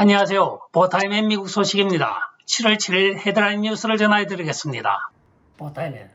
안녕하세요. 보타임의 미국 소식입니다. 7월 7일 헤드라인 뉴스를 전해드리겠습니다. 보타임은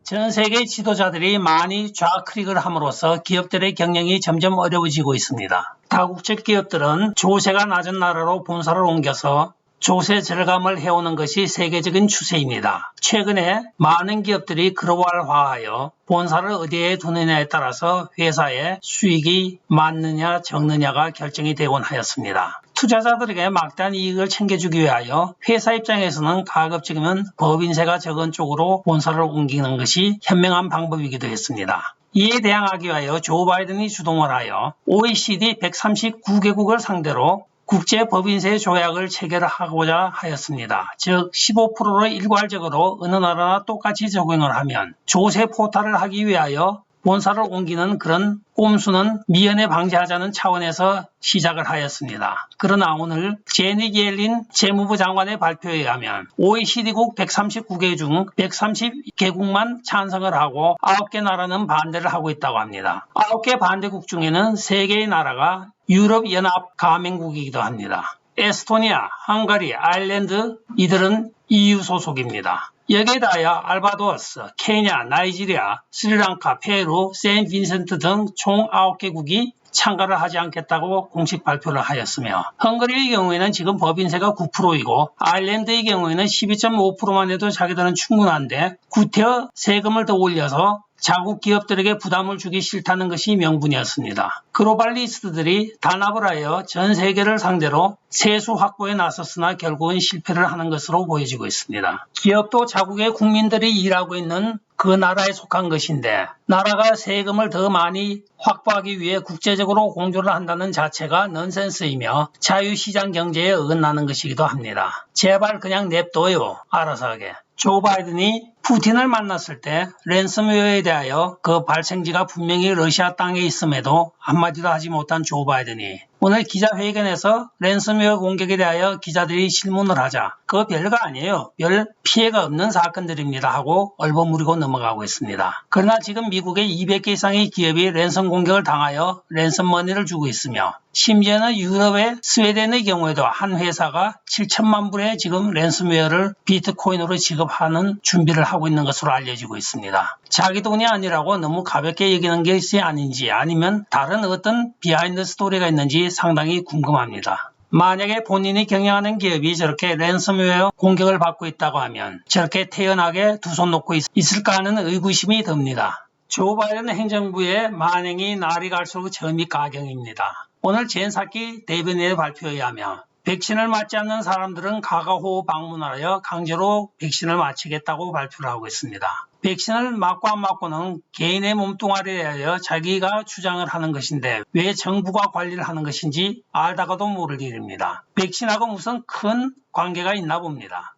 전 세계 지도자들이 많이 좌클릭을 함으로써 기업들의 경영이 점점 어려워지고 있습니다. 다국적 기업들은 조세가 낮은 나라로 본사를 옮겨서 조세 절감을 해오는 것이 세계적인 추세입니다. 최근에 많은 기업들이 글로벌화하여 본사를 어디에 두느냐에 따라서 회사의 수익이 많느냐 적느냐가 결정이 되곤 하였습니다. 투자자들에게 막대한 이익을 챙겨주기 위하여 회사 입장에서는 가급적이면 법인세가 적은 쪽으로 본사를 옮기는 것이 현명한 방법이기도 했습니다. 이에 대항하기 위하여 조 바이든이 주동을 하여 OECD 139개국을 상대로 국제 법인세 조약을 체결하고자 하였습니다. 즉 15%를 일괄적으로 어느 나라나 똑같이 적용을 하면 조세 포탈을 하기 위하여 본사를 옮기는 그런 꼼수는 미연에 방지하자는 차원에서 시작을 하였습니다. 그러나 오늘 제닛 옐린 재무부 장관의 발표에 의하면 OECD국 139개 중 130개국만 찬성을 하고 9개 나라는 반대를 하고 있다고 합니다. 9개 반대국 중에는 3개의 나라가 유럽연합 가맹국이기도 합니다. 에스토니아, 헝가리, 아일랜드 이들은 EU 소속입니다. 여기에 더하여 알바도스, 케냐, 나이지리아, 스리랑카, 페루, 세인빈센트 등 총 9개국이 참가를 하지 않겠다고 공식 발표를 하였으며 헝가리의 경우에는 지금 법인세가 9%이고 아일랜드의 경우에는 12.5%만 해도 자기들은 충분한데 구태여 세금을 더 올려서 자국 기업들에게 부담을 주기 싫다는 것이 명분이었습니다. 글로벌리스트들이 단합을 하여 전 세계를 상대로 세수 확보에 나섰으나 결국은 실패를 하는 것으로 보여지고 있습니다. 기업도 자국의 국민들이 일하고 있는 그 나라에 속한 것인데 나라가 세금을 더 많이 확보하기 위해 국제적으로 공조를 한다는 자체가 넌센스이며 자유시장 경제에 어긋나는 것이기도 합니다. 제발 그냥 냅둬요. 알아서 하게. 조 바이든이 푸틴을 만났을 때 랜섬웨어에 대하여 그 발생지가 분명히 러시아 땅에 있음에도 한마디도 하지 못한 조 바이든이 오늘 기자회견에서 랜섬웨어 공격에 대하여 기자들이 질문을 하자 그거 별거 아니에요. 별 피해가 없는 사건들입니다 하고 얼버무리고 넘어가고 있습니다. 그러나 지금 미국의 200개 이상의 기업이 랜섬 공격을 당하여 랜섬머니를 주고 있으며 심지어는 유럽의 스웨덴의 경우에도 한 회사가 7천만 불의 지금 랜섬웨어를 비트코인으로 지급하는 준비를 하고 있는 것으로 알려지고 있습니다. 자기 돈이 아니라고 너무 가볍게 여기는 것이 아닌지 아니면 다른 어떤 비하인드 스토리가 있는지 상당히 궁금합니다. 만약에 본인이 경영하는 기업이 저렇게 랜섬웨어 공격을 받고 있다고 하면 저렇게 태연하게 두 손 놓고 있을까 하는 의구심이 듭니다. 조 바이든 행정부의 만행이 날이 갈수록 점이 가경입니다. 오늘 젠 사키 대변인의 발표에 의하면 백신을 맞지 않는 사람들은 가가호 방문을 하여 강제로 백신을 맞히겠다고 발표를 하고 있습니다. 백신을 맞고 안 맞고는 개인의 몸뚱아리에 대하여 자기가 주장을 하는 것인데 왜 정부가 관리를 하는 것인지 알다가도 모를 일입니다. 백신하고 무슨 큰 관계가 있나 봅니다.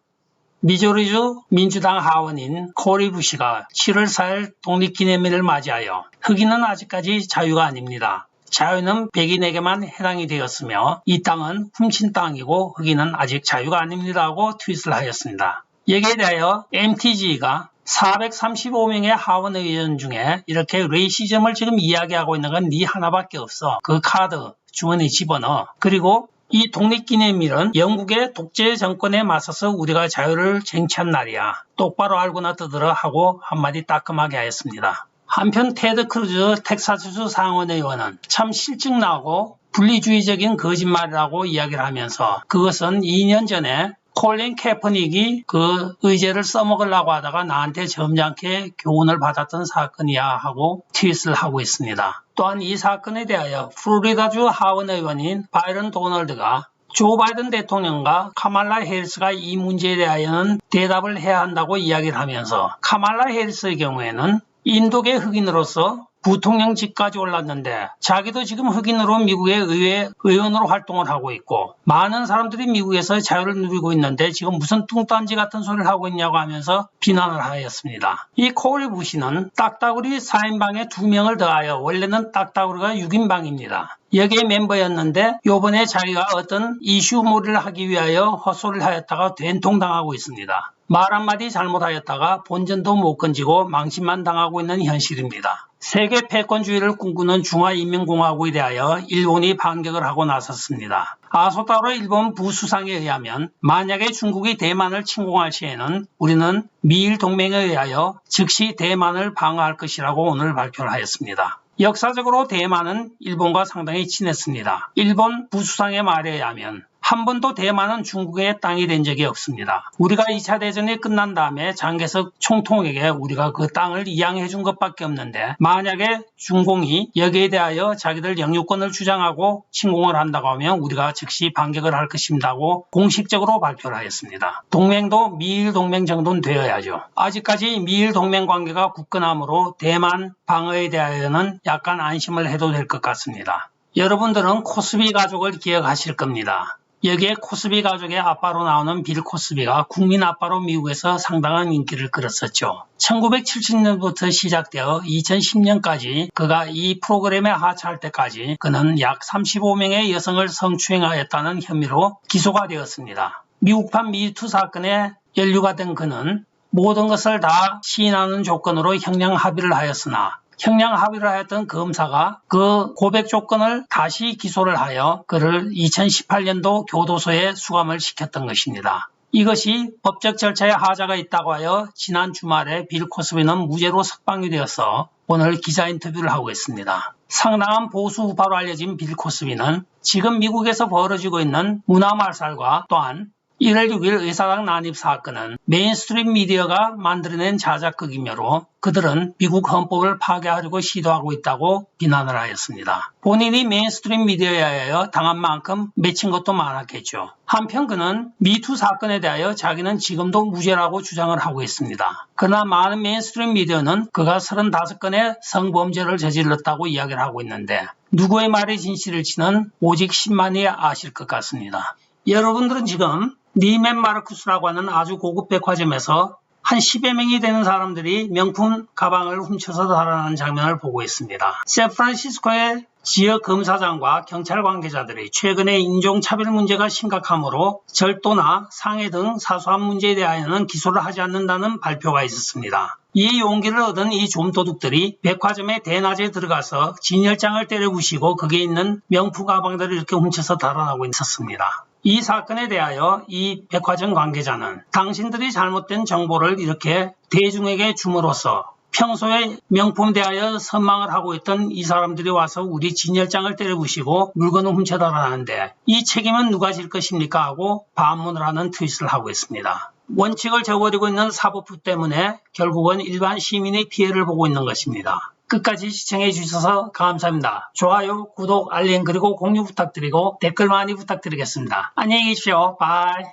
미조리주 민주당 하원인 코리 부시가 7월 4일 독립기념일을 맞이하여 흑인은 아직까지 자유가 아닙니다. 자유는 백인에게만 해당이 되었으며 이 땅은 훔친 땅이고 흑인은 아직 자유가 아닙니다 하고 트윗을 하였습니다. 여기에 대하여 MTG가 435명의 하원 의원 중에 이렇게 레이시즘을 지금 이야기하고 있는 건 네 하나밖에 없어. 그 카드 주머니에 집어넣어. 그리고 이 독립기념일은 영국의 독재 정권에 맞서서 우리가 자유를 쟁취한 날이야. 똑바로 알고나 떠들어 하고 한마디 따끔하게 하였습니다. 한편 테드 크루즈 텍사스주 상원의원은 참 실증나고 분리주의적인 거짓말이라고 이야기를 하면서 그것은 2년 전에 콜린 캐퍼닉이 그 의제를 써먹으려고 하다가 나한테 점잖게 교훈을 받았던 사건이야 하고 트윗을 하고 있습니다. 또한 이 사건에 대하여 플로리다주 하원 의원인 바이런 도널드가 조 바이든 대통령과 카말라 해리스가 이 문제에 대하여는 대답을 해야 한다고 이야기를 하면서 카말라 해리스의 경우에는 인도계 흑인으로서 부통령직까지 올랐는데 자기도 지금 흑인으로 미국의 의회 의원으로 활동을 하고 있고 많은 사람들이 미국에서 자유를 누리고 있는데 지금 무슨 뚱딴지 같은 소리를 하고 있냐고 하면서 비난을 하였습니다. 이 코리 부시는 딱따구리 4인방에 2명을 더하여 원래는 딱따구리가 6인방입니다. 여기에 멤버였는데 요번에 자기가 어떤 이슈몰이를 하기 위하여 헛소리를 하였다가 된통당하고 있습니다. 말 한마디 잘못하였다가 본전도 못 건지고 망신만 당하고 있는 현실입니다. 세계 패권주의를 꿈꾸는 중화인민공화국에 대하여 일본이 반격을 하고 나섰습니다. 아소타로 일본 부수상에 의하면 만약에 중국이 대만을 침공할 시에는 우리는 미일 동맹에 의하여 즉시 대만을 방어할 것이라고 오늘 발표를 하였습니다. 역사적으로 대만은 일본과 상당히 친했습니다. 일본 부수상의 말에 의하면 한 번도 대만은 중국의 땅이 된 적이 없습니다. 우리가 2차 대전이 끝난 다음에 장개석 총통에게 우리가 그 땅을 이양해 준 것밖에 없는데 만약에 중공이 여기에 대하여 자기들 영유권을 주장하고 침공을 한다고 하면 우리가 즉시 반격을 할 것입니다고 공식적으로 발표를 하였습니다. 동맹도 미일 동맹 정도는 되어야죠. 아직까지 미일 동맹 관계가 굳건하므로 대만 방어에 대하여는 약간 안심을 해도 될 것 같습니다. 여러분들은 코스비 가족을 기억하실 겁니다. 여기에 코스비 가족의 아빠로 나오는 빌 코스비가 국민 아빠로 미국에서 상당한 인기를 끌었었죠. 1970년부터 시작되어 2010년까지 그가 이 프로그램에 하차할 때까지 그는 약 35명의 여성을 성추행하였다는 혐의로 기소가 되었습니다. 미국판 미투 사건에 연루가 된 그는 모든 것을 다 시인하는 조건으로 형량 합의를 하였으나 형량 합의를 하였던 검사가 그 고백 조건을 다시 기소를 하여 그를 2018년도 교도소에 수감을 시켰던 것입니다. 이것이 법적 절차에 하자가 있다고 하여 지난 주말에 빌 코스비는 무죄로 석방이 되어서 오늘 기자 인터뷰를 하고 있습니다. 상당한 보수 우파로 알려진 빌 코스비는 지금 미국에서 벌어지고 있는 문화말살과 또한 1월 6일 의사당 난입 사건은 메인스트림 미디어가 만들어낸 자작극이므로 그들은 미국 헌법을 파괴하려고 시도하고 있다고 비난을 하였습니다. 본인이 메인스트림 미디어에 의하여 당한 만큼 맺힌 것도 많았겠죠. 한편 그는 미투 사건에 대하여 자기는 지금도 무죄라고 주장을 하고 있습니다. 그러나 많은 메인스트림 미디어는 그가 35건의 성범죄를 저질렀다고 이야기를 하고 있는데 누구의 말이 진실일지는 오직 10만이 아실 것 같습니다. 여러분들은 지금 니맨 마르쿠스라고 하는 아주 고급 백화점에서 한 10여 명이 되는 사람들이 명품 가방을 훔쳐서 달아나는 장면을 보고 있습니다. 샌프란시스코의 지역 검사장과 경찰 관계자들이 최근에 인종차별 문제가 심각하므로 절도나 상해 등 사소한 문제에 대하여는 기소를 하지 않는다는 발표가 있었습니다. 이 용기를 얻은 이 좀도둑들이 백화점에 대낮에 들어가서 진열장을 때려부시고 거기에 있는 명품 가방들을 이렇게 훔쳐서 달아나고 있었습니다. 이 사건에 대하여 이 백화점 관계자는 당신들이 잘못된 정보를 이렇게 대중에게 줌으로써 평소에 명품에 대하여 선망을 하고 있던 이 사람들이 와서 우리 진열장을 때려부시고 물건을 훔쳐 달아나는데 이 책임은 누가 질 것입니까? 하고 반문을 하는 트윗을 하고 있습니다. 원칙을 저버리고 있는 사법부 때문에 결국은 일반 시민의 피해를 보고 있는 것입니다. 끝까지 시청해 주셔서 감사합니다. 좋아요, 구독, 알림 그리고 공유 부탁드리고 댓글 많이 부탁드리겠습니다. 안녕히 계십시오. 바이.